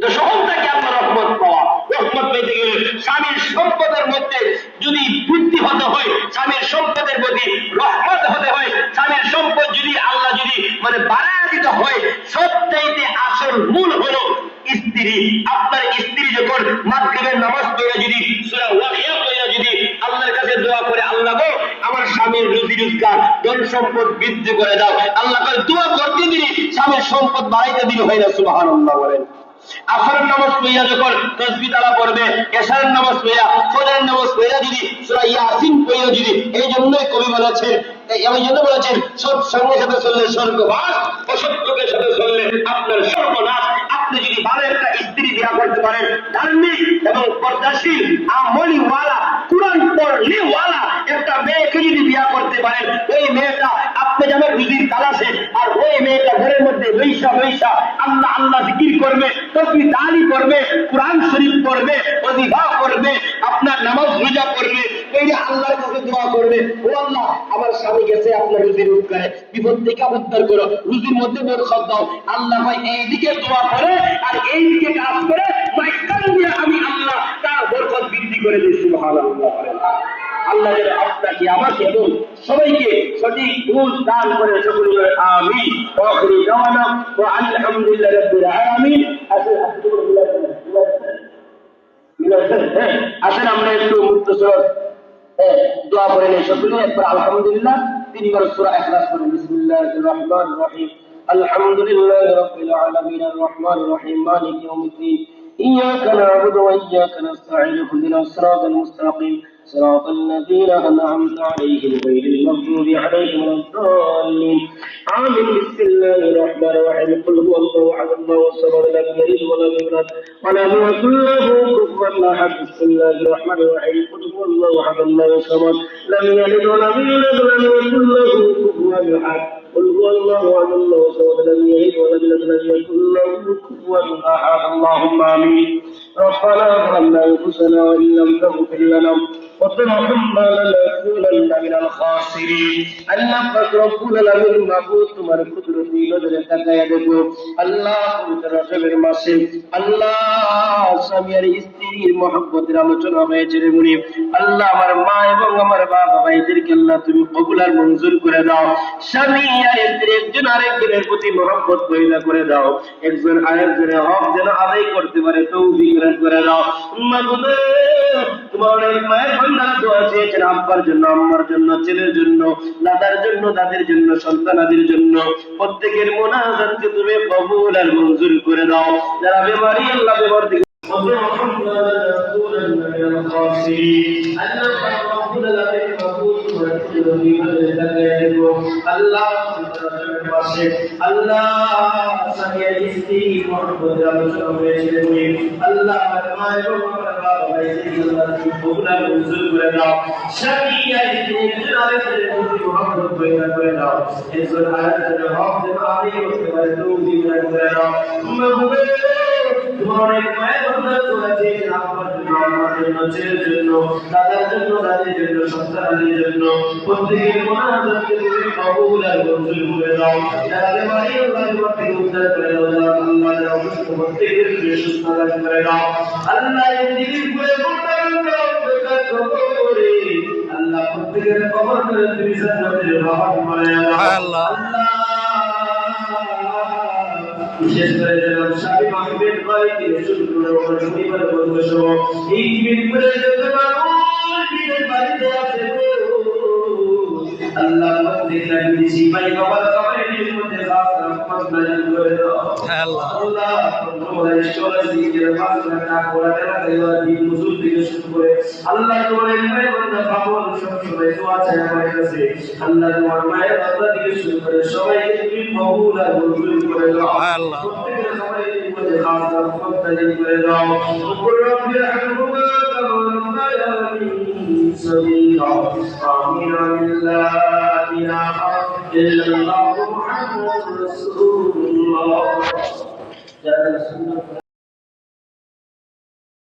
এটা সহজটাকে আল্লাহ রহমত পাওয়া। রহমত পেতে গেলে স্বামীর সম্পদের মধ্যে যদি বৃদ্ধি হতে হয়, স্বামীর সম্পদের প্রতি রহমত হতে হয়, স্বামীর সম্পদ যদি আল্লাহ যদি বাড়ায় দিতে হয়, সবচাইতে আসল মূল হলো স্ত্রী। আপনার স্ত্রী যখন মাগরিবের নামাজ পড়ে যদি সূরা ওয়াকিয়া পড়ে যদি আল্লাহর কাছে দোয়া করে, আল্লাহ গো আমার স্বামীর রুজি রোজগার ধন সম্পদ বৃদ্ধি করে দাও, আল্লাহ করে দোয়া করতে দিলি স্বামীর সম্পদ বাড়াইতে দিলি, হয় না? সুবহানাল্লাহ বলেন। আসরের নামাজ পড়িয়া যখন তাসবিহ তারা পড়বে, এশারের নামাজ পড়িয়া, ফজরের নামাজ পড়িয়া যদি সূরা ইয়াসিন পড়িয়া যদি, এই জন্যই কবি বলেছেন, এই জন্য বলেছেন সৎ সঙ্গের সাথে চললে স্বর্গবাস, অসৎ লোকের সাথে চললে আপনার সর্বনাশ। আপনি যদি ভালো একটা স্ত্রী বিয়া করতে পারেন, ধার্মিক এবং পর্দাশীল আমলিওয়ালা কুরআন পড়লিওয়ালা একটা মেয়েকে যদি বিয়া করতে পারেন, ওই মেয়েটা আপনি যেমন রুজির তালাশে, আর ওই মেয়েটা ঘরের মধ্যে বৈশা বৈশা আল্লাহ আল্লাহ জিকির করবে, তাসবিহ তাহলিল করবে, কোরআন শরীফ পড়বে, ওয়াজিফা করবে, আপনার নামাজ রোজা করবে, এই যে আল্লাহর কাছে দোয়া করবে, ও আল্লাহ আমার স্বামী গেছে আপনার রুজি রোজগারে, বিপদ থেকে উদ্ধার করো, রুজির মধ্যে বরকত দাও। আল্লাহ ভাই এইদিকে দোয়া করে আর এইদিকে কাজ করে, মাইকান দিয়ে আমি আল্লাহ তার বরকত বৃদ্ধি করে দিই। সুবহানাল্লাহ। আল্লাহ যেন আপনাকে আমাকে এবং সবাইকে সঠিক বুঝ দান করে, সকলে আমিন। ওয়া আখিরু দাওয়ানা ওয়া আলহামদুলিল্লাহি রাব্বিল আলামিন। আসেন আমরা একটু মুক্তসর দোয়া করে নেই সকলে একবার আলহামদুলিল্লাহ, তিনবার সূরা ইখলাস পড়ুন। বিসমিল্লাহির রহমানির রহিম। আলহামদুলিল্লাহি রাব্বিল আলামিন আর রহমানির রহিম মালিকি ইয়াউমিদ্দিন। إياك نعبد وإياك نستعين اهدنا الصراط المستقيم صراط الذين أنعمت عليهم غير المغضوب عليهم ولا الضالين آمين. بسم الله الرحمن الرحيم. قل هو الله أحد الله الصمد لم يلد ولم يولد ولم يكن له كفوا أحد. بسم الله الرحمن الرحيم. قل هو الله أحد الله الصمد لم يلد ولم يولد ولم يكن له كفوا أحد. قل هو الله أحد الله الصمد لم يلد ولم يولد ولم يكن له كفوا أحد. اللهم آمين. ربنا ظلمنا أنفسنا وإن لم تغفر لنا وترحمنا لنكونن من الخاسرين. আল্লাহ পাক রব্বুল আলামিন মাবুদ তোমার কুদরতি নজরে তাকায়া দেখো আল্লাহ, পবিত্র রজবের মাসে আল্লাহ স্বামী আর স্ত্রীর মহব্বতের আলোচনা হয়েছে রে মুনি। আল্লাহ আমার মা এবং আমার বাবা ভাইদেরকে আল্লাহ তুমি কবুল আর মঞ্জুর করে দাও। স্বামী আর স্ত্রী একজন আরেকজনের প্রতি মহব্বত পয়দা করে দাও, একজন আরেকজনের হক যেন আদায় করতে পারে তৌফিক করে দাও। মাবুদ তোমার অনেক মায়ের বান্দারা দোয়া চেয়েছেন আব্বার জন্য, আম্মার জন্য, ছেলের জন্য, দাদার জন্য, দাদির জন্য, সন্তানাদের জন্য। প্রত্যেকের মুনাজাতকে তুমি কবুল আর মঞ্জুর করে দাও। যারা বেমারি আল্লাহ বেমার থেকে আল্লাহ ছেলের জন্য, দাদার জন্য, দাদির জন্য, সন্তানদের জন্য প্রত্যেকের মুনাজাতকে তুমি কবুল আর মঞ্জুর করে দাও। যারা বেমারি আল্লাহ থেকে উদ্ধার করে দাও, যারা আল্লাহ যারা অসুস্থ প্রত্যেকের সুস্থ করে দাও। আল্লাহ এই দিনের করে আল্লাহ প্রত্যেকের কবর করে তুমি জান্নাতের রহমত বানায়া দাও। আল্লাহ বিশেষ করে জনাব শাফি মাহমুদ ভাই থেকে শুরু করে ওনার পরিবারের বন্ধু সহ এই মিরপুরে যত মানুষ দিনের বাড়িতে আছে আল্লাহ প্রত্যেকটা বিদেশি ভাই বাবার কবরের মধ্যে খাস রহমত নাযিল করে দাও। আল্লাহ আল্লাহ তোমার স্কলারশিপের মাসলাটা পড়াটা দেওয়া দিন মুসুল থেকে শুরু করে আল্লাহ তোমার ভাই বান্দা পাগল সব সবাই দোয়া চায় আমার কাছে। আল্লাহ তোমার মায়ের বান্দা থেকে শুরু করে সবাইকে তুমি কবুল আর মঞ্জুর করে দাও। আল্লাহ প্রত্যেকটা সবাইকে মধ্যে খাস রহমত নাযিল করে দাও। রব্বি রহমুকা কামা রাব্বায়ানি সগীরা। আমিন। লা ইলাহা ইল্লাল্লাহু মুহাম্মাদুর রাসূলুল্লাহ।